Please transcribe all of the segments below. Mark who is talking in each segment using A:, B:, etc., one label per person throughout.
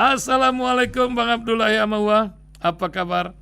A: Assalamualaikum Bang Abdullah ya Mawa. Apa kabar?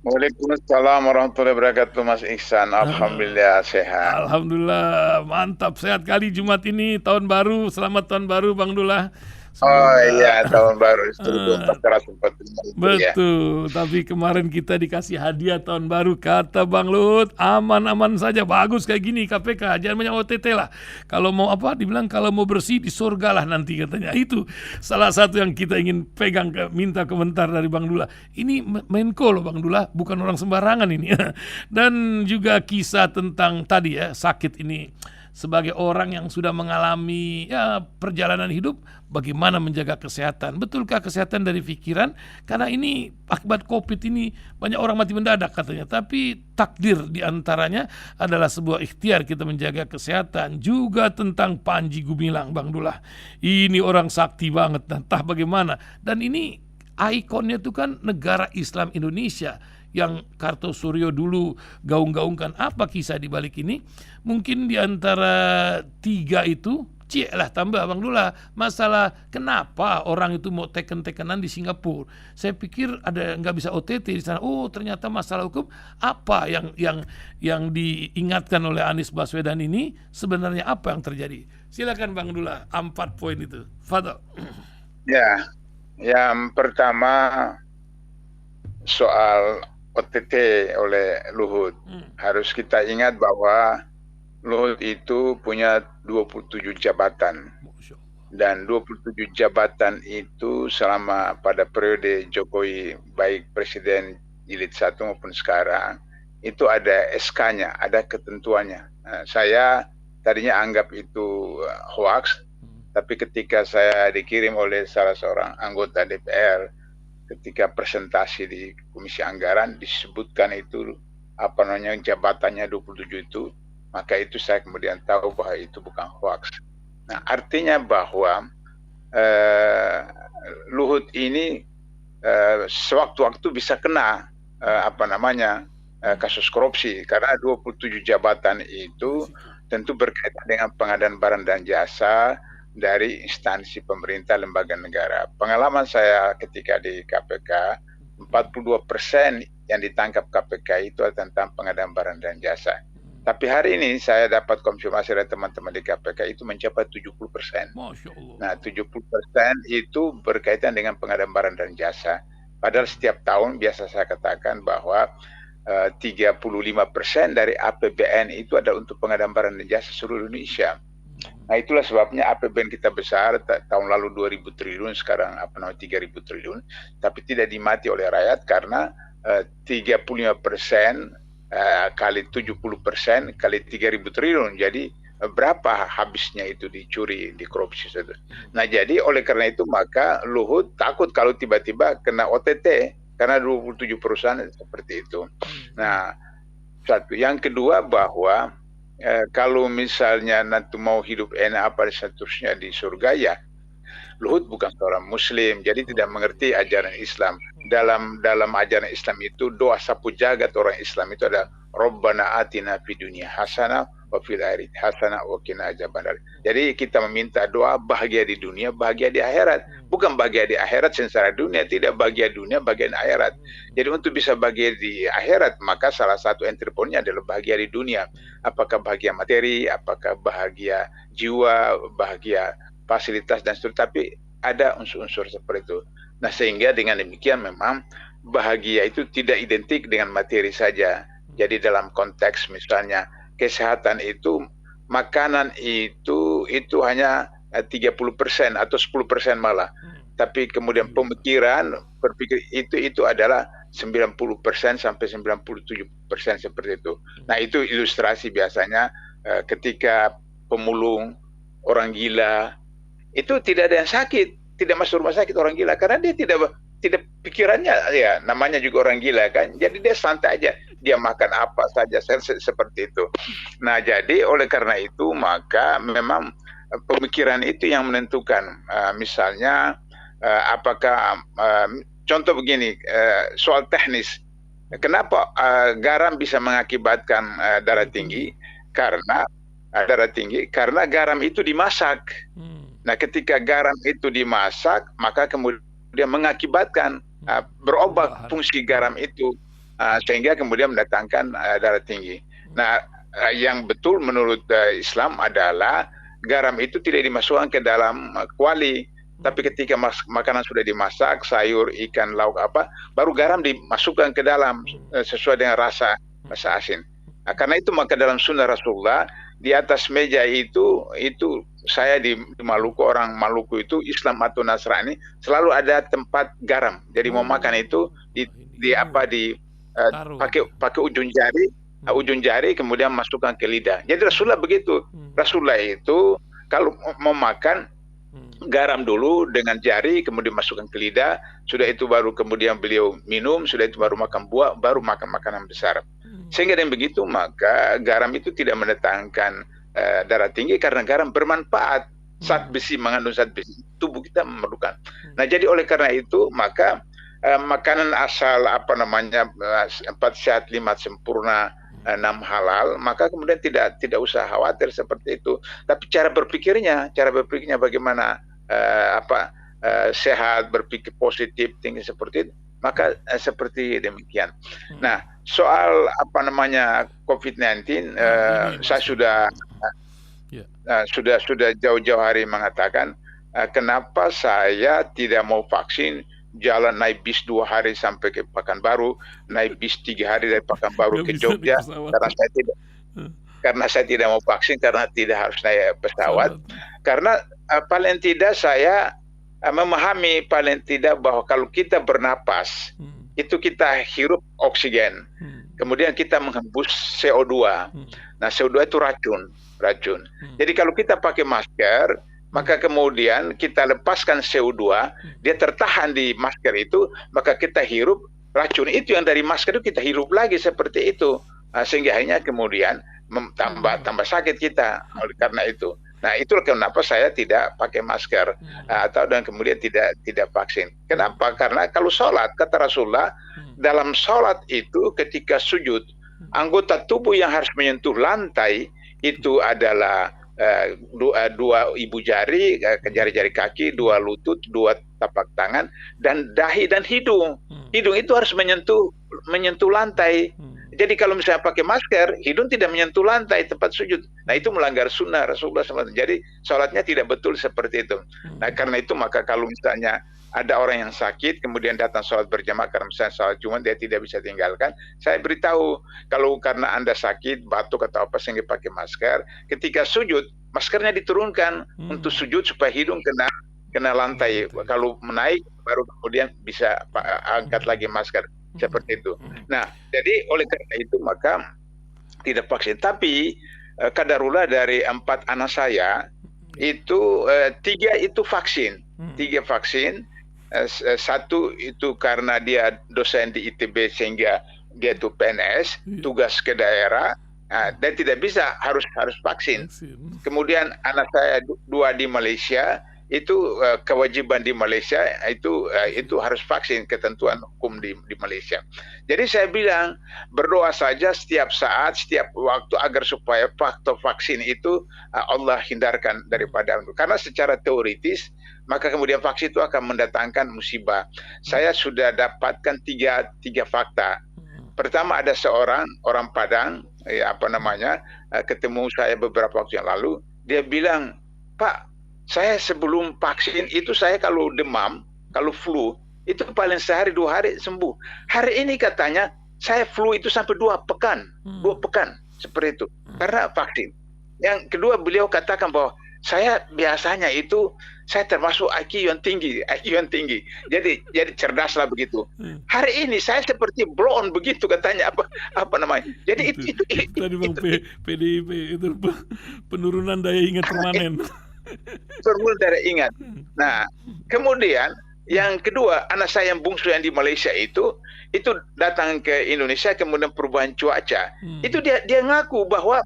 B: Waalaikumsalam warahmatullahi wabarakatuh, Mas Ihsan.
A: Ah,
B: Alhamdulillah sehat.
A: Alhamdulillah, mantap sehat kali Jumat ini tahun baru. Selamat tahun baru Bang Dullah.
B: Oh
A: Semoga
B: iya, tahun baru
A: eh,
B: 1445 Hijriah.
A: betul. Tapi kemarin kita dikasih hadiah tahun baru, kata Bang Luhut, aman-aman saja, bagus kayak gini KPK, jangan banyak OTT lah. Kalau mau apa, dibilang kalau mau bersih di surga lah nanti katanya. Itu salah satu yang kita ingin pegang, minta komentar dari Bang Dullah. Ini Menko loh Bang Dullah, bukan orang sembarangan ini. Dan juga kisah tentang tadi ya, sakit ini. Sebagai orang yang sudah mengalami ya perjalanan hidup, bagaimana menjaga kesehatan? Betulkah kesehatan dari pikiran? Karena ini akibat COVID ini banyak orang mati mendadak katanya. Tapi takdir diantaranya adalah sebuah ikhtiar kita menjaga kesehatan. Juga tentang Panji Gumilang, Bang Dullah. Ini orang sakti banget, entah bagaimana. Dan ini ikonnya itu kan negara Islam Indonesia yang Kartosuryo dulu gaung-gaungkan. Apa kisah di balik ini? Mungkin di antara tiga itu, lah tambah Bang Dula, masalah kenapa orang itu mau teken-tekenan di Singapura. Saya pikir ada nggak bisa OTT di sana. Oh ternyata masalah hukum apa yang diingatkan oleh Anies Baswedan ini sebenarnya apa yang terjadi? Silakan Bang Dula, 4 poin itu. Fadol.
B: Ya, yang pertama soal OTT oleh Luhut. Harus kita ingat bahwa Luhut itu punya 27 jabatan. Dan 27 jabatan itu selama pada periode Jokowi, baik Presiden Jilid 1 maupun sekarang, itu ada SK-nya, ada ketentuannya. Saya tadinya anggap itu hoax, tapi ketika saya dikirim oleh salah seorang anggota DPR, ketika presentasi di Komisi Anggaran disebutkan itu apa namanya jabatannya 27 itu, maka itu saya kemudian tahu bahwa itu bukan hoax. Nah, artinya bahwa Luhut ini sewaktu-waktu bisa kena kasus korupsi, karena 27 jabatan itu tentu berkaitan dengan pengadaan barang dan jasa dari instansi pemerintah, lembaga negara. Pengalaman saya ketika di KPK, 42% yang ditangkap KPK itu tentang pengadaan barang dan jasa. Tapi hari ini saya dapat konfirmasi dari teman-teman di KPK itu mencapai 70%. Nah, 70% itu berkaitan dengan pengadaan barang dan jasa. Padahal setiap tahun biasa saya katakan bahwa 35% dari APBN itu ada untuk pengadaan barang dan jasa seluruh Indonesia. Nah, itulah sebabnya APBN kita besar, tahun lalu 2.000 triliun, sekarang 3.000 triliun, tapi tidak dimati oleh rakyat karena 35% kali 70% kali 3.000 triliun. Jadi berapa habisnya itu dicuri, dikorupsi. Nah, jadi oleh karena itu maka Luhut takut kalau tiba-tiba kena OTT karena 27 perusahaan seperti itu. Nah, satu. Yang kedua bahwa kalau misalnya nanti mau hidup enak apa seterusnya di surga, ya Luhut bukan seorang Muslim, jadi tidak mengerti ajaran Islam. Dalam ajaran Islam itu doa sapu jagat orang Islam itu ada Rabbana atina fid dunya hasanah wa fil akhirati hasanah wa qina adzabannar. Jadi kita meminta doa bahagia di dunia, bahagia di akhirat. Bukan bahagia di akhirat sengsara dunia, tidak bahagia dunia, bahagia di akhirat. Jadi untuk bisa bahagia di akhirat, maka salah satu entry point-nya adalah bahagia di dunia. Apakah bahagia materi, apakah bahagia jiwa, bahagia fasilitas dan seterusnya, tapi ada unsur-unsur seperti itu. Nah, sehingga dengan demikian memang bahagia itu tidak identik dengan materi saja. Jadi dalam konteks misalnya kesehatan itu, makanan itu hanya 30% atau 10% malah. Tapi kemudian pemikiran, berpikir itu adalah 90% sampai 97% seperti itu. Nah, itu ilustrasi biasanya ketika pemulung, orang gila, itu tidak ada yang sakit, tidak masuk rumah sakit orang gila, karena dia tidak pikirannya, ya namanya juga orang gila kan, jadi dia santai aja, dia makan apa saja seperti itu. Nah, jadi oleh karena itu maka memang pemikiran itu yang menentukan. Misalnya apakah contoh begini, soal teknis, kenapa garam bisa mengakibatkan darah tinggi? Karena garam itu dimasak. Nah, ketika garam itu dimasak, maka kemudian kemudian mengakibatkan berubah fungsi garam itu sehingga kemudian mendatangkan darah tinggi. Nah, yang betul menurut Islam adalah garam itu tidak dimasukkan ke dalam kuali, tapi ketika makanan sudah dimasak, sayur, ikan, lauk apa, baru garam dimasukkan ke dalam sesuai dengan rasa asin. Nah, karena itu maka dalam sunnah Rasulullah di atas meja itu saya di Maluku, orang Maluku itu Islam atau Nasrani selalu ada tempat garam. Jadi mau makan itu pakai ujung jari kemudian masukkan ke lidah. Jadi Rasulullah begitu. Rasulullah itu kalau mau makan garam dulu dengan jari kemudian masukkan ke lidah, sudah itu baru kemudian beliau minum, sudah itu baru makan buah, baru makan makanan besar. Sehingga dengan begitu maka garam itu tidak mendatangkan darah tinggi karena garam bermanfaat. Zat besi, mengandung zat besi, tubuh kita memerlukan. Nah, jadi oleh karena itu maka makanan asal 4 sehat, 5 sempurna, 6 halal, maka kemudian tidak usah khawatir seperti itu. Tapi cara berpikirnya bagaimana sehat, berpikir positif, tinggi seperti itu, maka seperti demikian. Nah, soal COVID-19, saya sudah jauh-jauh hari mengatakan kenapa saya tidak mau vaksin, jalan naik bis 2 hari sampai ke Pekanbaru, naik bis 3 hari dari Pekanbaru ke Jogja, karena saya tidak mau vaksin, karena tidak harus naik pesawat. Karena paling tidak saya memahami paling tidak bahwa kalau kita bernapas, itu kita hirup oksigen, kemudian kita menghembus CO2. Nah, CO2 itu racun. Jadi kalau kita pakai masker, maka kemudian kita lepaskan CO2, dia tertahan di masker itu, maka kita hirup racun itu yang dari masker itu kita hirup lagi seperti itu, sehingga akhirnya kemudian tambah sakit kita oleh karena itu. Nah, itulah kenapa saya tidak pakai masker dan kemudian tidak vaksin. Kenapa? Karena kalau sholat, kata Rasulullah, dalam sholat itu ketika sujud, anggota tubuh yang harus menyentuh lantai itu adalah 2 ibu jari, jari-jari kaki, 2 lutut, 2 tapak tangan, dan dahi dan hidung. Hidung itu harus menyentuh lantai. Jadi kalau misalnya pakai masker, hidung tidak menyentuh lantai tempat sujud. Nah, itu melanggar sunnah Rasulullah SAW. Jadi sholatnya tidak betul seperti itu. Nah, karena itu maka kalau misalnya ada orang yang sakit kemudian datang sholat berjamaah karena misalnya sholat Jumat dia tidak bisa tinggalkan, saya beritahu kalau karena Anda sakit, batuk atau apa sehingga pakai masker, ketika sujud maskernya diturunkan untuk sujud supaya hidung kena lantai. Kalau menaik baru kemudian bisa angkat lagi masker seperti itu. Nah, jadi oleh karena itu maka tidak vaksin. Tapi kadarullah dari 4 anak saya itu 3 itu vaksin, 3 vaksin. 1 itu karena dia dosen di ITB sehingga dia itu PNS, tugas ke daerah, dan tidak bisa harus vaksin. Kemudian anak saya 2 di Malaysia, itu kewajiban di Malaysia itu harus vaksin, ketentuan hukum di Malaysia. Jadi saya bilang berdoa saja setiap saat, setiap waktu agar supaya faktor vaksin itu Allah hindarkan daripada itu. Karena secara teoritis maka kemudian vaksin itu akan mendatangkan musibah. Saya sudah dapatkan 3 fakta. Pertama, ada seorang orang Padang, ketemu saya beberapa waktu yang lalu, dia bilang, "Pak, saya sebelum vaksin itu saya kalau demam, kalau flu, itu paling sehari 2 hari sembuh. Hari ini katanya saya flu itu sampai 2 pekan, 2 pekan seperti itu karena vaksin." Yang kedua, beliau katakan bahwa saya biasanya itu saya termasuk IQ yang tinggi. Jadi cerdaslah begitu. Hari ini saya seperti blown begitu katanya apa namanya. Jadi itu
A: tadi Bang PDIP itu penurunan daya ingat permanen.
B: Penurunan daya ingat. Nah, kemudian yang kedua, anak saya yang bungsu yang di Malaysia itu datang ke Indonesia kemudian perubahan cuaca. Itu dia ngaku bahwa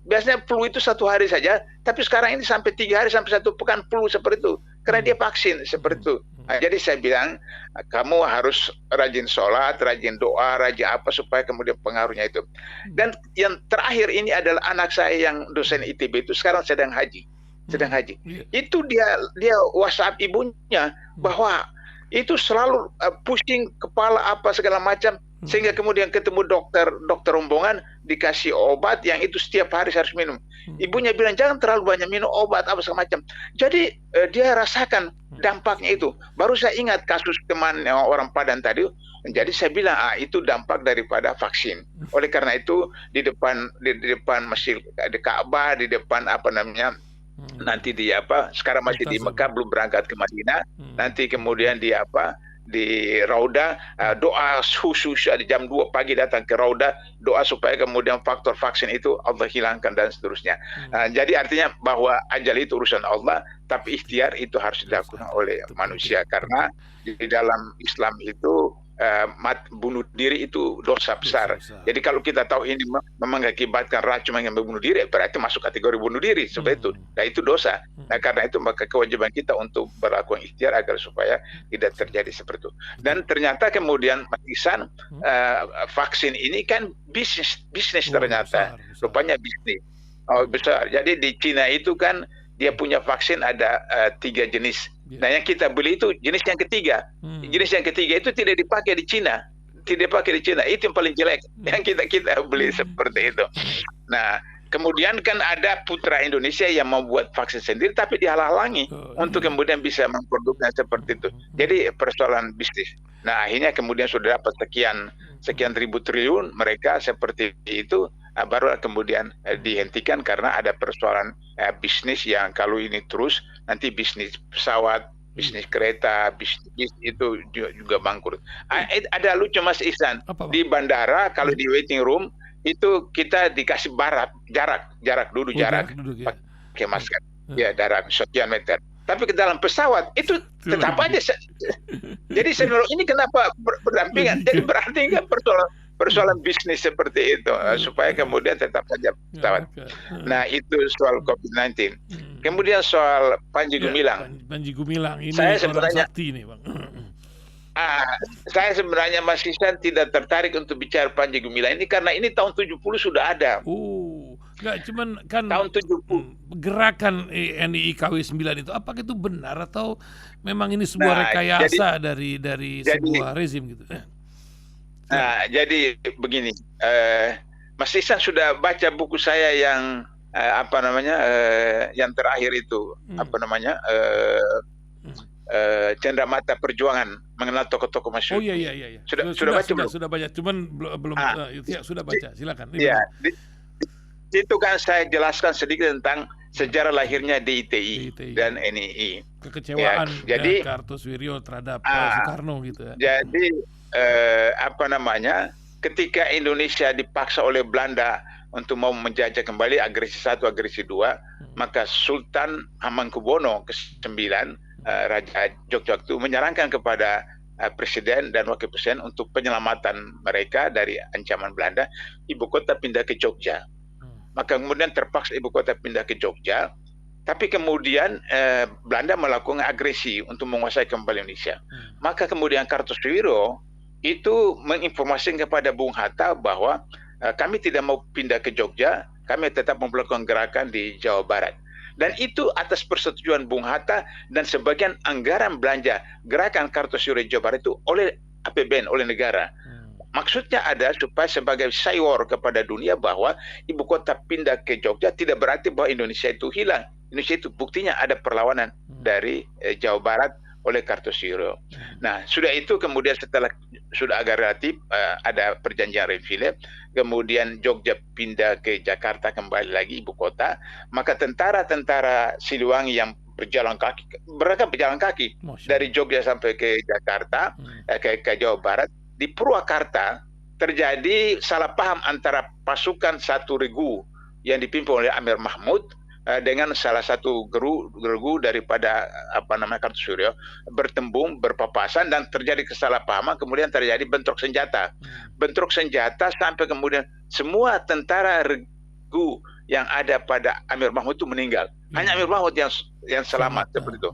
B: biasanya flu itu 1 hari saja, tapi sekarang ini sampai 3 hari sampai 1 pekan flu seperti itu, karena dia vaksin seperti itu. Nah, jadi saya bilang kamu harus rajin sholat, rajin doa, rajin apa supaya kemudian pengaruhnya itu. Dan yang terakhir ini adalah anak saya yang dosen ITB itu sekarang sedang haji. sedang haji.
A: Iya.
B: Itu dia WhatsApp ibunya bahwa itu selalu pusing kepala apa segala macam, sehingga kemudian ketemu dokter rombongan dikasih obat yang itu setiap hari harus minum. Ibunya bilang jangan terlalu banyak minum obat apa segala macam. Jadi dia rasakan dampaknya itu. Baru saya ingat kasus teman orang Padang tadi. Jadi saya bilang itu dampak daripada vaksin. Oleh karena itu di depan masjid di Ka'bah, di depan apa namanya nanti di sekarang masih di Mekah, belum berangkat ke Madinah. Nanti kemudian di Raudah doa khusus di jam 2 pagi datang ke Raudah, doa supaya kemudian faktor vaksin itu Allah hilangkan dan seterusnya. Jadi artinya bahwa ajal itu urusan Allah, tapi ikhtiar itu harus dilakukan oleh manusia, karena di dalam Islam itu bunuh diri itu dosa besar. Jadi kalau kita tahu ini mengakibatkan racun yang membunuh diri, berarti masuk kategori bunuh diri seperti itu. Nah itu dosa. Nah karena itu maka kewajiban kita untuk berlakukan ikhtiar agar supaya tidak terjadi seperti itu. Dan ternyata kemudian Mas Ihsan, vaksin ini kan bisnis ternyata.
A: Besar.
B: Rupanya bisnis. Besar. Jadi di Cina itu kan dia punya vaksin ada 3 jenis. Nah yang kita beli itu jenis yang ketiga. Jenis yang ketiga itu tidak dipakai di Cina. Tidak dipakai di Cina. Itu yang paling jelek. Yang kita beli seperti itu. Nah kemudian kan ada putra Indonesia yang membuat vaksin sendiri tapi dihalang-halangi untuk kemudian bisa memproduksinya seperti itu. Jadi persoalan bisnis. Nah akhirnya kemudian sudah dapat sekian ribu triliun mereka seperti itu, baru kemudian dihentikan karena ada persoalan bisnis yang kalau ini terus nanti bisnis pesawat, bisnis kereta, bisnis itu juga bangkrut. Ada lucu Mas Ihsan, di bandara kalau di waiting room itu kita dikasih jarak duduk pakai masker, ya jarak sekian meter. Tapi ke dalam pesawat itu tetap aja. Jadi saya bilang ini kenapa berdampingan? Jadi berarti kan persoalan bisnis seperti itu supaya kemudian tetap saja pesawat. Nah itu soal COVID-19. Kemudian soal Panji Gumilang.
A: Panji Gumilang ini
B: saya
A: orang sakti nih Bang.
B: Saya sebenarnya Mas Ihsan tidak tertarik untuk bicara Panji Gumilang ini karena ini tahun 70 sudah ada.
A: Enggak, cuman kan
B: tahun 70
A: gerakan NII KW 9 itu apakah itu benar atau memang ini sebuah rekayasa dari sebuah rezim gitu?
B: Nah, jadi begini, Mas Ihsan sudah baca buku saya yang yang terakhir itu Cendramata Perjuangan, mengenal tokoh-tokoh masyhur.
A: Oh iya. Sudah baca, cuman belum sudah baca. Silakan.
B: Iya. Itu kan saya jelaskan sedikit tentang sejarah lahirnya DITI dan NII.
A: Kekecewaan jadi Kartosuwiryo terhadap Soekarno gitu ya.
B: Jadi ketika Indonesia dipaksa oleh Belanda untuk mau menjajah kembali agresi 1, agresi 2, maka Sultan Hamengkubuwono ke-9 Raja Jogja itu menyarankan kepada Presiden dan Wakil Presiden untuk penyelamatan mereka dari ancaman Belanda, ibu kota pindah ke Jogja. Maka kemudian terpaksa ibu kota pindah ke Jogja, tapi kemudian Belanda melakukan agresi untuk menguasai kembali Indonesia. Maka kemudian Kartosuwiryo itu menginformasikan kepada Bung Hatta bahwa kami tidak mau pindah ke Jogja, kami tetap melakukan gerakan di Jawa Barat. Dan itu atas persetujuan Bung Hatta dan sebagian anggaran belanja gerakan Kartosuwiryo Jawa Barat itu oleh APBN, oleh negara. Maksudnya ada supaya sebagai saywar kepada dunia bahwa ibu kota pindah ke Jogja tidak berarti bahwa Indonesia itu hilang. Indonesia itu buktinya ada perlawanan dari Jawa Barat oleh Kartosuwiryo. Nah, sudah itu kemudian setelah sudah agak relatif ada perjanjian Renville, kemudian Jogja pindah ke Jakarta kembali lagi ibu kota, maka tentara-tentara Siliwangi yang mereka berjalan kaki dari Jogja sampai ke Jakarta, ke Jawa Barat. Di Purwakarta terjadi salah paham antara pasukan satu regu yang dipimpin oleh Amir Mahmud dengan salah satu gergu daripada Kartosuwiryo, bertembung, berpapasan dan terjadi kesalahpahaman, kemudian terjadi bentrok senjata. Bentrok senjata sampai kemudian semua tentara regu yang ada pada Amir Mahmud itu meninggal. Hanya Amir Mahmud yang selamat seperti itu.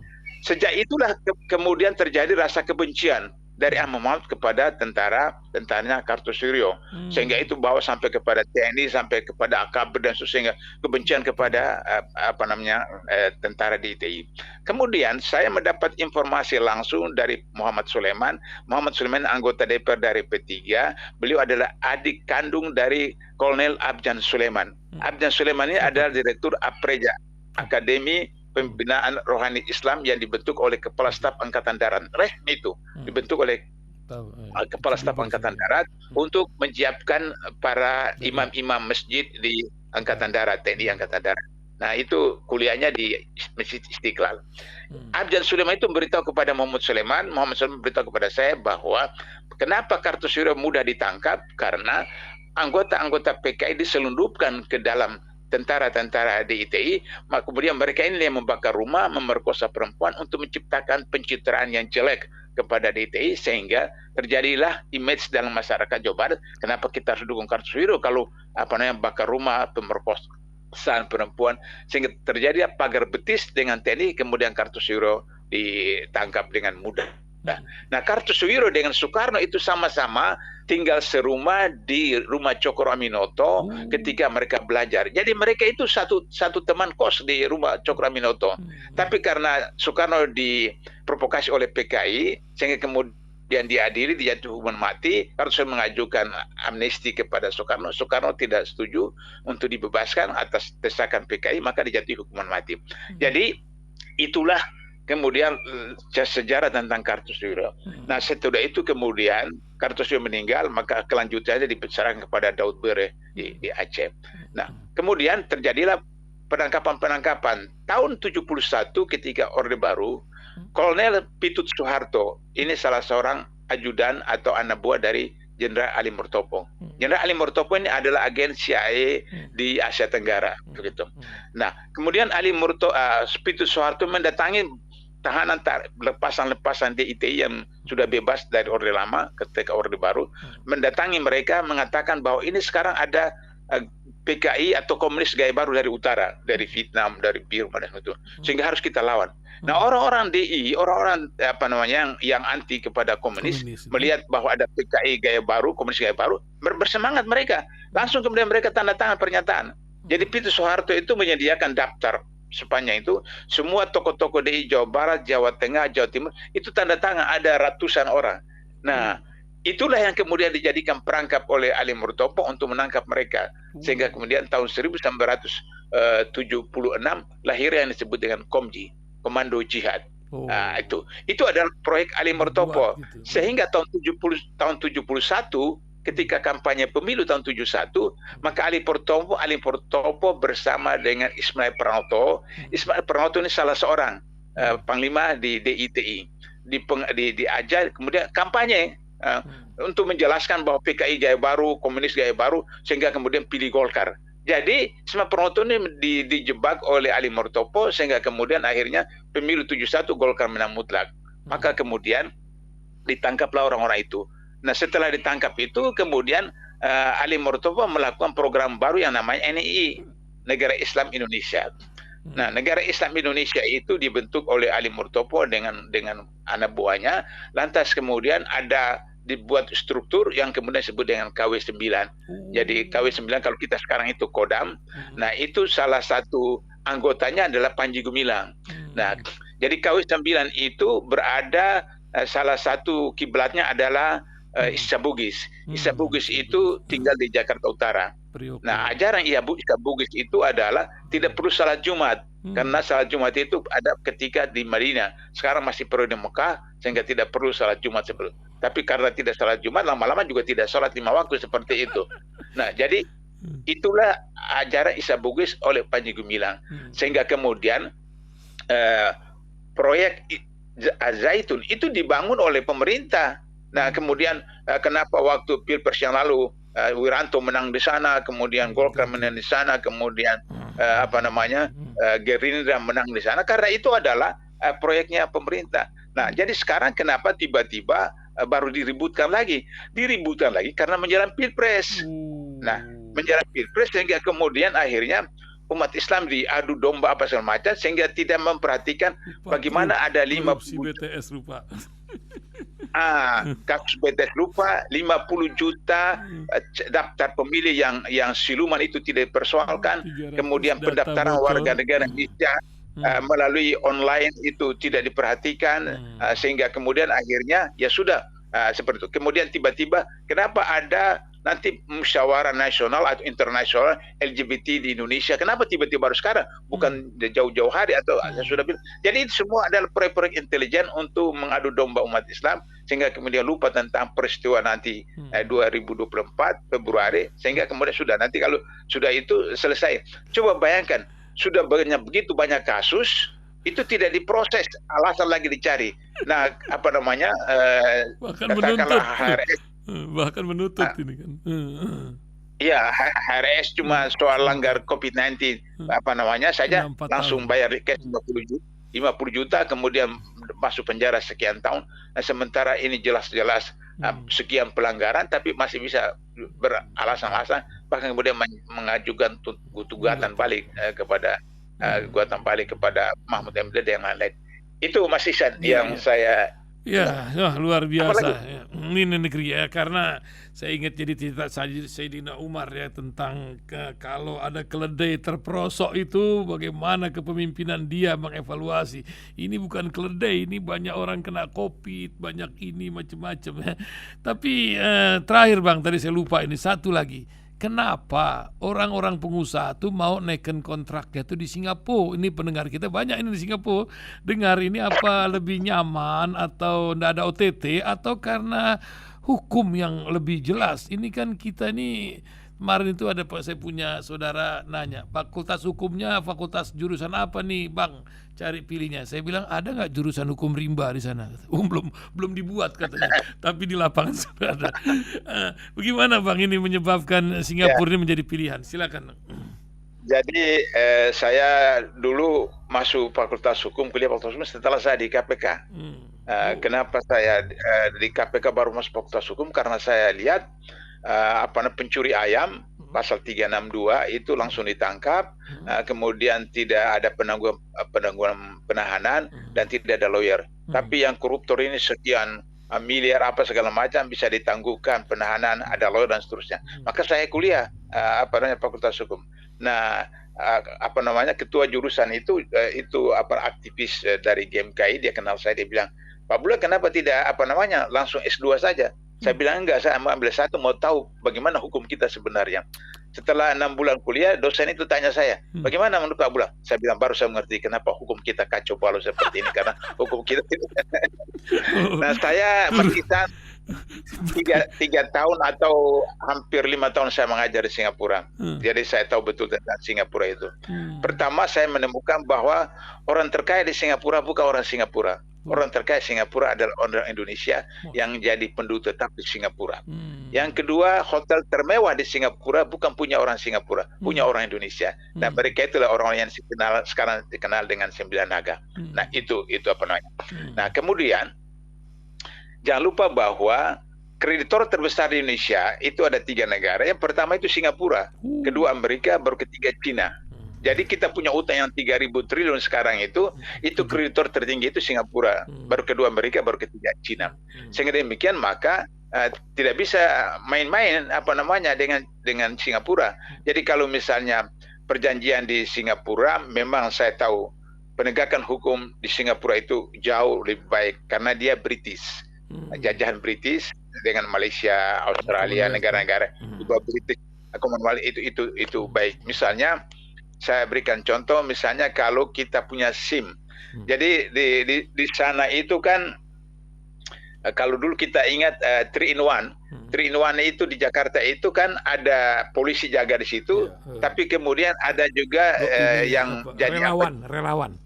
B: Sejak itulah kemudian terjadi rasa kebencian dari Ahmad Muhammad kepada tentaranya Kartosuryo, sehingga itu bawa sampai kepada TNI, sampai kepada AKB dan sehingga kebencian kepada tentara di ITI. Kemudian saya mendapat informasi langsung dari Muhammad Sulaiman. Muhammad Sulaiman anggota DPR dari P3. Beliau adalah adik kandung dari Kolonel Abjan Sulaiman. Abjan Sulaiman ini adalah direktur APREJA, Akademi Pembinaan Rohani Islam, yang dibentuk oleh Kepala Staf Angkatan Darat. Itu dibentuk oleh Kepala Staf Angkatan Darat untuk menyiapkan para imam-imam masjid di Angkatan Darat, TNI Angkatan Darat. Nah, itu kuliahnya di Masjid Istiqlal. Abjan Sulaiman itu memberitahu kepada Muhammad Sulaiman memberitahu kepada saya bahwa kenapa Kartosuryo mudah ditangkap, karena anggota-anggota PKI diselundupkan ke dalam tentara-tentara di ITI, maka kemudian mereka ini yang membakar rumah, memerkosa perempuan untuk menciptakan pencitraan yang jelek kepada DITI, sehingga terjadilah image dalam masyarakat Jawa Barat, kenapa kita harus dukung Kartosuryo kalau bakar rumah, pemerkosaan perempuan, sehingga terjadi pagar betis dengan TNI, kemudian Kartosuryo ditangkap dengan mudah. Nah, Kartosuryo dengan Soekarno itu sama-sama tinggal serumah di rumah Cokro Aminoto ketika mereka belajar. Jadi mereka itu satu teman kos di rumah Cokro Aminoto. Tapi karena Soekarno diprovokasi oleh PKI, sehingga kemudian diadili, dijatuhi hukuman mati. Kartosuryo mengajukan amnesti kepada Soekarno. Soekarno tidak setuju untuk dibebaskan atas desakan PKI, maka dijatuhi hukuman mati. Jadi itulah kemudian sejarah tentang Kartosuryo. Nah, setelah itu kemudian Kartosuryo meninggal, maka kelanjutannya diserahkan kepada Daud Bere di Aceh. Nah, kemudian terjadilah penangkapan-penangkapan. Tahun 71 ketika Orde Baru, Kolonel Pitut Soeharto, ini salah seorang ajudan atau anak buah dari Jenderal Ali Murtopo. Jenderal Ali Murtopo ini adalah agen CIA di Asia Tenggara, begitu. Nah, kemudian Pitut Soeharto mendatangi tahanan lepasan-lepasan DITI yang sudah bebas dari Orde Lama ketika Orde Baru, mendatangi mereka mengatakan bahwa ini sekarang ada PKI atau komunis gaya baru dari utara, dari Vietnam, dari Burma dan itu, sehingga harus kita lawan. Nah, orang-orang DI, orang-orang yang anti kepada komunis melihat bahwa ada PKI gaya baru, komunis gaya baru, bersemangat mereka. Langsung kemudian mereka tanda tangan pernyataan. Jadi Pitut Soeharto itu menyediakan daftar sepanjang itu, semua tokoh-tokoh DI Jawa Barat, Jawa Tengah, Jawa Timur, itu tanda tangan, ada ratusan orang. Nah, itulah yang kemudian dijadikan perangkap oleh Ali Murtopo untuk menangkap mereka. Sehingga kemudian tahun 1976 lahir yang disebut dengan KOMJI, Komando Jihad. Nah, itu adalah proyek Ali Murtopo. Sehingga tahun 71 ketika kampanye pemilu tahun 71, maka Ali Murtopo bersama dengan Ismail Pranoto. Ismail Pranoto ini salah seorang panglima di DITI. Diajar kemudian kampanye untuk menjelaskan bahwa PKI gaya baru, komunis gaya baru, sehingga kemudian pilih Golkar. Jadi Ismail Pranoto ini dijebak oleh Ali Murtopo, sehingga kemudian akhirnya pemilu 71 Golkar menang mutlak. Maka kemudian ditangkaplah orang-orang itu. Nah, setelah ditangkap itu kemudian Ali Murtopo melakukan program baru yang namanya NII, Negara Islam Indonesia. Nah, Negara Islam Indonesia itu dibentuk oleh Ali Murtopo dengan anak buahnya. Lantas kemudian dibuat struktur yang kemudian disebut dengan KW9. Jadi KW9 kalau kita sekarang itu Kodam. Nah, itu salah satu anggotanya adalah Panji Gumilang. Nah, jadi KW9 itu berada salah satu kiblatnya adalah Issa Bugis. Issa Bugis itu tinggal di Jakarta Utara. Nah, ajaran Issa Bugis itu adalah tidak perlu salat Jumat. Karena salat Jumat itu ada ketika di Madinah. Sekarang masih perlu di Mekah, sehingga tidak perlu salat Jumat sebelum. Tapi karena tidak salat Jumat, lama-lama juga tidak salat 5 waktu seperti itu. Nah, jadi itulah ajaran Issa Bugis oleh Panji Gumilang. Sehingga kemudian proyek Zaitun itu dibangun oleh pemerintah. Nah, kemudian kenapa waktu Pilpres yang lalu Wiranto menang di sana, kemudian Golkar menang di sana, kemudian Gerindra menang di sana, karena itu adalah proyeknya pemerintah. Nah, jadi sekarang kenapa tiba-tiba baru diributkan lagi? Diributkan lagi karena menjelang Pilpres. Nah, menjelang Pilpres sehingga kemudian akhirnya umat Islam diadu domba apa segala macam, sehingga tidak memperhatikan bagaimana ada 5
A: BTS lupa.
B: kasus BTS lupa 50 juta daftar pemilih yang siluman itu tidak dipersoalkan,
A: 300
B: kemudian
A: data
B: pendaftaran
A: bocor.
B: warga negara Indonesia melalui online itu tidak diperhatikan, sehingga kemudian akhirnya ya sudah seperti itu. Kemudian tiba-tiba kenapa ada nanti musyawarah nasional atau internasional LGBT di Indonesia? Kenapa tiba-tiba harus sekarang? Bukan jauh-jauh hari atau saya sudah bilang. Jadi itu semua adalah proyek-proyek intelijen untuk mengadu domba umat Islam, sehingga kemudian lupa tentang peristiwa nanti 2024 Februari, sehingga kemudian sudah nanti kalau sudah itu selesai. Coba bayangkan, sudah begitu banyak kasus itu tidak diproses, alasan lagi dicari. Nah, apa namanya?
A: Bahkan
B: Katakanlah
A: menuntut.
B: HRS.
A: Bahkan menuntut ini kan.
B: Iya, HRS cuma soal langgar COVID-19 apa namanya saja
A: 4
B: langsung
A: tahun.
B: bayar cash 50 juta, kemudian masuk penjara sekian tahun. Nah, sementara ini jelas-jelas sekian pelanggaran tapi masih bisa beralasan-alasan, bahkan kemudian mengajukan gugatan balik kepada gugatan balik kepada Mahfud MD dan yang lain-lain. Itu Mas Ihsan yang saya
A: Ya, luar biasa. Ya, ini negeri ya, karena saya ingat jadi cerita Sayyidina Umar ya tentang kalau ada keledai terperosok itu bagaimana kepemimpinan dia mengevaluasi. Ini bukan keledai, ini banyak orang kena COVID, banyak ini macam-macam ya. Tapi terakhir Bang, tadi saya lupa ini satu lagi. Kenapa orang-orang pengusaha tuh mau naikkan kontraknya tuh di Singapura? Ini pendengar kita banyak ini di Singapura. Dengar ini apa lebih nyaman atau ndak ada OTT atau karena hukum yang lebih jelas? Ini kan kita ini kemarin itu ada saya punya saudara nanya, fakultas hukumnya fakultas jurusan apa nih Bang? Cari pilihnya. Saya bilang ada nggak jurusan hukum rimba di sana? Belum dibuat katanya. Tapi di lapangan sudah ada. Bagaimana Bang ini menyebabkan Singapura ini menjadi pilihan? Silakan.
B: Jadi saya dulu masuk fakultas hukum, kuliah fakultas hukum setelah saya di KPK. Kenapa saya di KPK baru masuk fakultas hukum? Karena saya lihat pencuri ayam pasal 362 itu langsung ditangkap, kemudian tidak ada penangguhan penahanan dan tidak ada lawyer. Tapi yang koruptor ini sekian miliar apa segala macam bisa ditangguhkan penahanan, ada lawyer dan seterusnya. Maka saya kuliah fakultas hukum. Nah, ketua jurusan itu aktivis dari GMKI, dia kenal saya, dia bilang, Pak Bula kenapa tidak langsung S2 saja? Saya bilang enggak, saya mau ambil satu, mau tahu bagaimana hukum kita sebenarnya. Setelah 6 bulan kuliah, dosen itu tanya saya, bagaimana menurut Pak Bula? Saya bilang baru saya mengerti kenapa hukum kita kacau balau seperti ini, karena hukum kita Nah, saya berkisar 3 tahun atau hampir 5 tahun saya mengajar di Singapura. Jadi saya tahu betul tentang Singapura itu. Pertama saya menemukan bahwa orang terkaya di Singapura bukan orang Singapura. Orang terkaya Singapura adalah orang Indonesia yang jadi penduduk tetap di Singapura. Yang kedua, hotel termewah di Singapura bukan punya orang Singapura, punya orang Indonesia. Dan mereka itulah orang yang sekarang dikenal dengan 9 naga. Nah, itu apa namanya. Nah, kemudian jangan lupa bahwa kreditor terbesar di Indonesia itu ada 3 negara. Yang pertama itu Singapura, kedua Amerika, baru ketiga Cina. Jadi kita punya utang yang 3.000 triliun sekarang itu kreditor tertinggi itu Singapura, baru kedua Amerika, baru ketiga Cina. Sehingga demikian maka tidak bisa main-main dengan Singapura. Jadi kalau misalnya perjanjian di Singapura, memang saya tahu penegakan hukum di Singapura itu jauh lebih baik karena dia British. Jajahan British dengan Malaysia, Australia, negara-negara juga British, Commonwealth itu baik. Misalnya saya berikan contoh, misalnya kalau kita punya SIM. Jadi di sana itu kan kalau dulu kita ingat 3-in-1. 3-in-1 itu di Jakarta itu kan ada polisi jaga di situ, tapi kemudian ada juga yang jadi
A: relawan.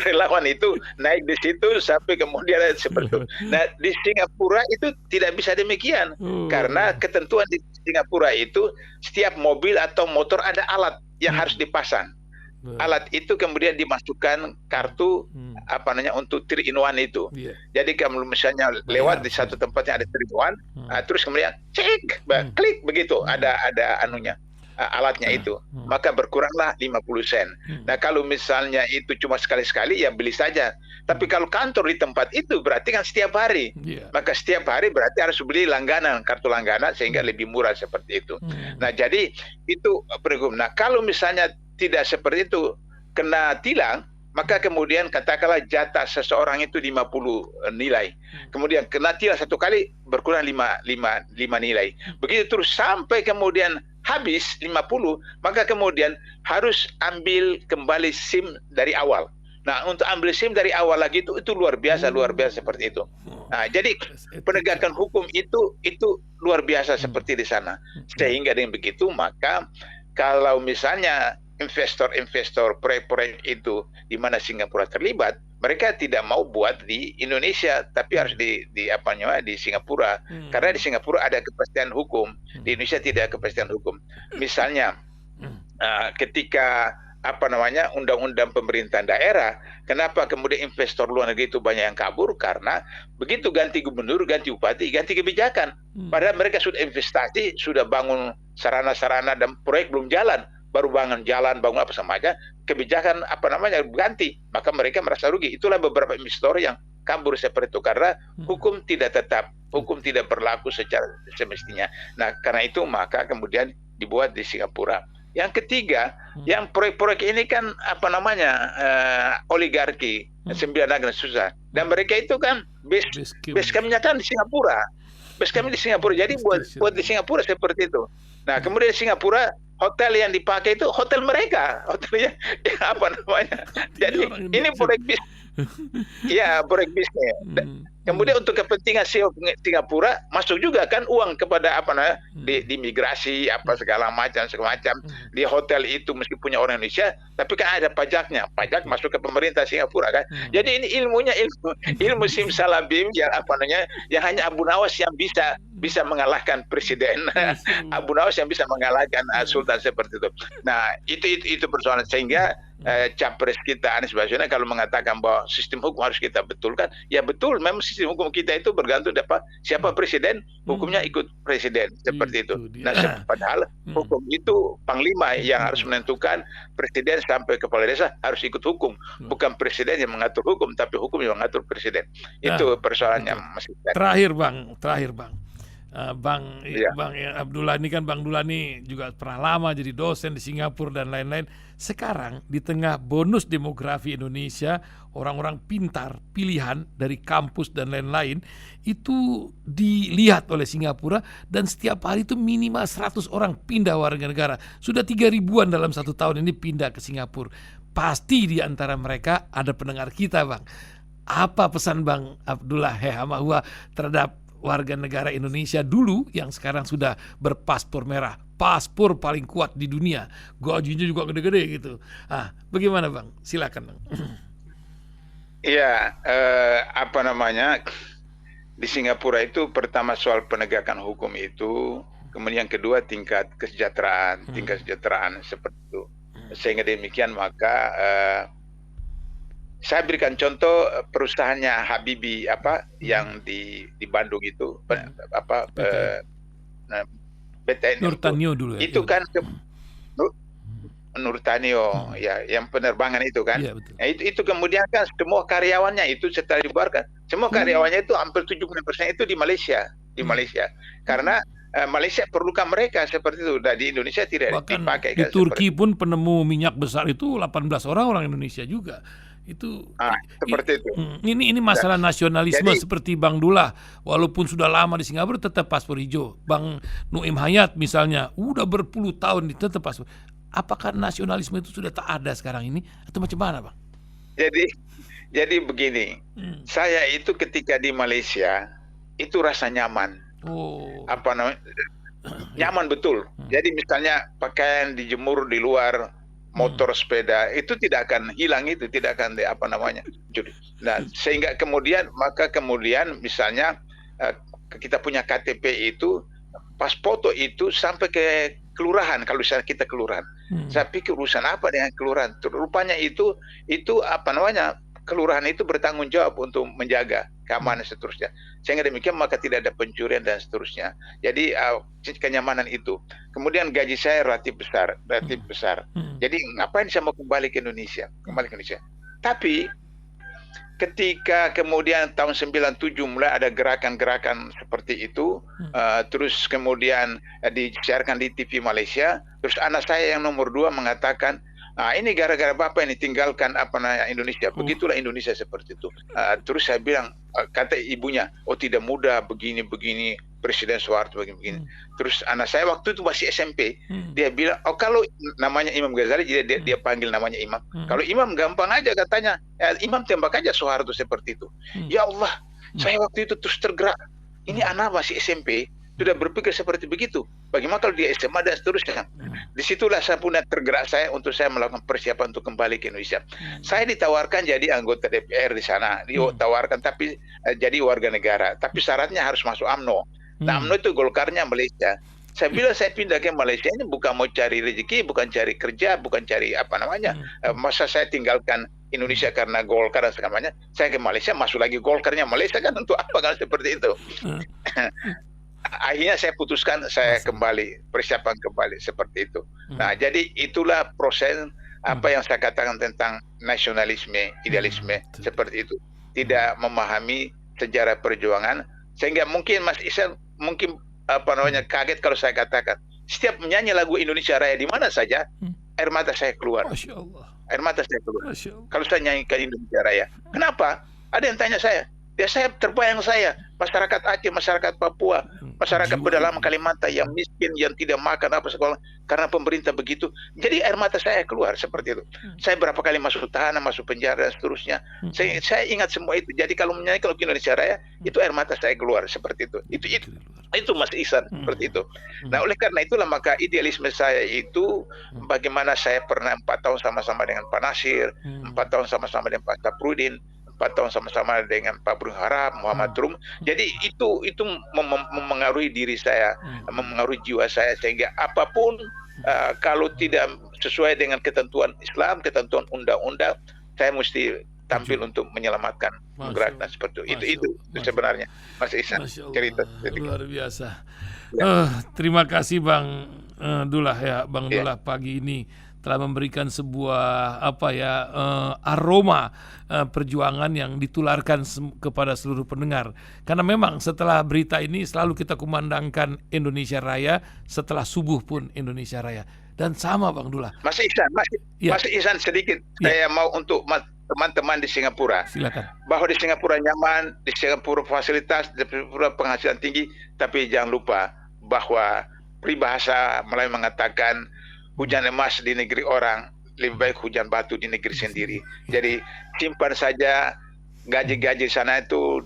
B: Relawan itu naik di situ sampai kemudian seperti itu. Nah, di Singapura itu tidak bisa demikian. Karena ketentuan di Singapura itu setiap mobil atau motor ada alat yang harus dipasang. Alat itu kemudian dimasukkan kartu untuk 3-in-1 itu. Jadi kalau misalnya lewat di satu tempat yang ada 3-in-1, terus kemudian cek, klik begitu, ada anunya. alatnya itu, maka berkuranglah 50 sen. Nah, kalau misalnya itu cuma sekali-sekali, ya beli saja. Tapi kalau kantor di tempat itu berarti kan setiap hari. Maka setiap hari berarti harus beli langganan, kartu langganan, sehingga lebih murah seperti itu. Nah, jadi itu pergub. Nah, kalau misalnya tidak seperti itu, kena tilang, maka kemudian katakanlah jatah seseorang itu 50 nilai. Kemudian kena tilang satu kali berkurang 5 nilai. Begitu terus sampai kemudian habis 50, maka kemudian harus ambil kembali SIM dari awal. Nah, untuk ambil SIM dari awal lagi itu luar biasa seperti itu. Nah, jadi penegakan hukum itu luar biasa seperti di sana. Sehingga dengan begitu maka kalau misalnya investor proyek-proyek itu di mana Singapura terlibat, mereka tidak mau buat di Indonesia, tapi harus di Singapura. Karena di Singapura ada kepastian hukum, di Indonesia tidak ada kepastian hukum. Misalnya ketika undang-undang pemerintahan daerah, kenapa kemudian investor luar negeri itu banyak yang kabur? Karena begitu ganti gubernur, ganti bupati, ganti kebijakan. Padahal mereka sudah investasi, sudah bangun sarana-sarana dan proyek belum jalan, baru bangun jalan, bangun apa sama aja, kebijakan ganti, maka mereka merasa rugi. Itulah beberapa investor yang kabur seperti itu karena hukum tidak tetap, hukum tidak berlaku secara semestinya. Nah, karena itu maka kemudian dibuat di Singapura. Yang ketiga, yang proyek-proyek ini kan oligarki, 9 negara susah. Dan mereka itu kan base camp-nya kan di Singapura. Base camp di Singapura. Jadi buat di Singapura seperti itu. Nah, kemudian di Singapura hotel yang dipakai itu hotel mereka, hotelnya Jadi ini proyek bisnis. Ya, proyek bisnis. Kemudian untuk kepentingan Singapura masuk juga kan uang kepada di migrasi segala macam. Di hotel itu meski punya orang Indonesia, tapi kan ada pajaknya. Pajak masuk ke pemerintah Singapura kan. Jadi ini ilmunya ilmu simsalabim yang yang hanya Abu Nawas yang bisa mengalahkan presiden. Abu Nawas yang bisa mengalahkan sultan seperti itu. Nah, itu persoalan sehingga capres kita Anies Baswedan kalau mengatakan bahwa sistem hukum harus kita betulkan, ya betul, memang sistem hukum kita itu bergantung siapa presiden, hukumnya ikut presiden seperti itu. Nah, padahal hukum itu panglima yang harus menentukan, presiden sampai kepala desa harus ikut hukum, bukan presiden yang mengatur hukum, tapi hukum yang mengatur presiden. Itu persoalannya, Mas.
A: Terakhir Bang. Bang Abdullah ini kan, Bang Abdullah ini juga pernah lama jadi dosen di Singapura dan lain-lain. Sekarang di tengah bonus demografi Indonesia, orang-orang pintar pilihan dari kampus dan lain-lain itu dilihat oleh Singapura, dan setiap hari itu minimal 100 orang pindah warga negara. Sudah 3.000-an dalam 1 tahun ini pindah ke Singapura. Pasti di antara mereka ada pendengar kita, Bang. Apa pesan Bang Abdullah Hehamahua terhadap warga negara Indonesia dulu yang sekarang sudah berpaspor merah, paspor paling kuat di dunia, gajinya juga gede-gede gitu. Bagaimana Bang? Silakan Bang.
B: Iya, di Singapura itu pertama soal penegakan hukum itu, kemudian yang kedua tingkat kesejahteraan seperti itu. Sehingga demikian maka saya berikan contoh perusahaannya Habibie yang di Bandung itu BTN
A: Nurtanio dulu ya.
B: Itu kan Nurtanio ya, yang penerbangan itu kan.
A: Ya, betul.
B: Nah, itu kemudian kan semua karyawannya itu setelah dibubarkan, semua karyawannya itu hampir 70% itu di Malaysia, karena Malaysia perlukan mereka seperti itu. Dan di Indonesia tidak dipakai.
A: Di Turki pun penemu minyak besar itu 18 orang Indonesia juga. Itu
B: seperti itu.
A: Ini masalah nasionalisme. Jadi, seperti Bang Dullah, walaupun sudah lama di Singapura tetap paspor hijau. Bang Nuim Hayat misalnya udah berpuluh tahun tetap paspor. Apakah nasionalisme itu sudah tak ada sekarang ini atau macam mana, Bang?
B: Jadi begini, saya itu ketika di Malaysia itu rasa nyaman. Nyaman betul. Jadi misalnya pakaian dijemur di luar, motor, sepeda itu tidak akan hilang, itu tidak akan Nah, sehingga kemudian misalnya kita punya KTP itu, pas foto itu sampai ke kelurahan. Kalau misalnya kita kelurahan, saya pikir urusan apa dengan kelurahan? Rupanya itu kelurahan itu bertanggung jawab untuk menjaga keamanan seterusnya. Sehingga demikian maka tidak ada pencurian dan seterusnya. Jadi kenyamanan itu. Kemudian gaji saya relatif besar. Jadi ngapain saya mau kembali ke Indonesia? Tapi ketika kemudian tahun 97 mulai ada gerakan-gerakan seperti itu, terus kemudian disiarkan di TV Malaysia, terus anak saya yang nomor 2 mengatakan, ini gara-gara Bapak ini tinggalkan Indonesia. Begitulah Indonesia seperti itu. Terus saya bilang, kata ibunya, oh tidak mudah begini-begini, Presiden Soeharto begini-begini. Terus anak saya waktu itu masih SMP, dia bilang, oh kalau namanya Imam Ghazali, dia panggil namanya Imam. Kalau Imam gampang aja katanya, Imam tembak aja Soeharto seperti itu. Ya Allah, saya waktu itu terus tergerak. Ini anak masih SMP, sudah berpikir seperti begitu. Bagaimana kalau dia SMA dan seterusnya? Disitulah saya punya tergerak saya untuk saya melakukan persiapan untuk kembali ke Indonesia. Saya ditawarkan jadi anggota DPR di sana, ditawarkan tapi jadi warga negara. Tapi syaratnya harus masuk UMNO. Nah, UMNO itu Golkarnya Malaysia. Saya bilang saya pindah ke Malaysia ini bukan mau cari rezeki, bukan cari kerja, bukan cari masa saya tinggalkan Indonesia karena Golkar dan segalanya. Saya ke Malaysia masuk lagi Golkarnya Malaysia kan untuk apa kalau seperti itu? Akhirnya saya putuskan saya kembali, persiapan kembali seperti itu. Nah, jadi itulah proses apa yang saya katakan tentang nasionalisme, idealisme seperti itu. Tidak memahami sejarah perjuangan sehingga mungkin Mas Ihsan mungkin kaget kalau saya katakan setiap menyanyi lagu Indonesia Raya di mana saja air mata saya keluar.
A: Masya Allah.
B: Air mata saya keluar.
A: Masya Allah.
B: Kalau saya nyanyikan Indonesia Raya. Kenapa? Ada yang tanya saya. Ya saya terbayang masyarakat Aceh, masyarakat Papua, masyarakat pedalaman Kalimantan yang miskin, yang tidak makan apa sekolah karena pemerintah begitu. Jadi air mata saya keluar seperti itu. Saya berapa kali masuk tahanan, masuk penjara dan seterusnya. Saya ingat semua itu. Jadi kalau menyanyikan lagu Indonesia Raya, itu air mata saya keluar seperti itu. Itu Mas Ihsan seperti itu. Nah, oleh karena itulah maka idealisme saya itu bagaimana saya pernah 4 tahun sama-sama dengan Pak Nasir, 4 tahun sama-sama dengan Pak Saprudin, 4 tahun sama-sama dengan Pak Burhan Harap, Muhammad Rum. Jadi itu memengaruhi diri saya, memengaruhi jiwa saya sehingga apapun kalau tidak sesuai dengan ketentuan Islam, ketentuan undang-undang, saya mesti tampil untuk menyelamatkan gerakan seperti itu. Itu sebenarnya Mas Ihsan cerita.
A: Luar biasa. Terima kasih Bang Dullah ya, Bang Dullah pagi ini telah memberikan sebuah aroma perjuangan yang ditularkan kepada seluruh pendengar. Karena memang setelah berita ini selalu kita kumandangkan Indonesia Raya, setelah subuh pun Indonesia Raya. Dan sama Bang Dullah.
B: Mas Ihsan sedikit saya mau untuk teman-teman di Singapura.
A: Silakan.
B: Bahwa di Singapura nyaman, di Singapura fasilitas, di Singapura penghasilan tinggi, tapi jangan lupa bahwa peribahasa Melayu mengatakan hujan emas di negeri orang lebih baik hujan batu di negeri sendiri. Jadi simpan saja gaji-gaji sana itu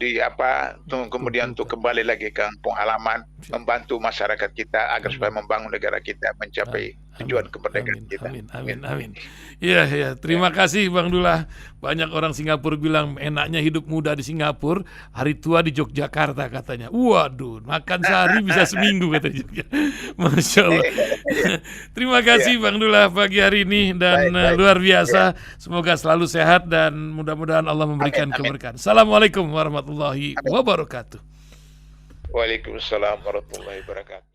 B: kemudian untuk kembali lagi ke kampung halaman, membantu masyarakat kita agar supaya membangun negara kita mencapai tujuan kemerdekaan kita.
A: Amin. Iya. Terima kasih Bang Dullah. Banyak orang Singapura bilang enaknya hidup muda di Singapura, hari tua di Yogyakarta katanya. Waduh, makan sehari bisa seminggu kata Jogja. Masya Allah. Terima kasih Bang Dullah pagi hari ini dan luar biasa. Semoga selalu sehat dan mudah-mudahan Allah memberikan keberkahan. Assalamualaikum warahmatullahi wabarakatuh.
B: Waalaikumsalam warahmatullahi wabarakatuh.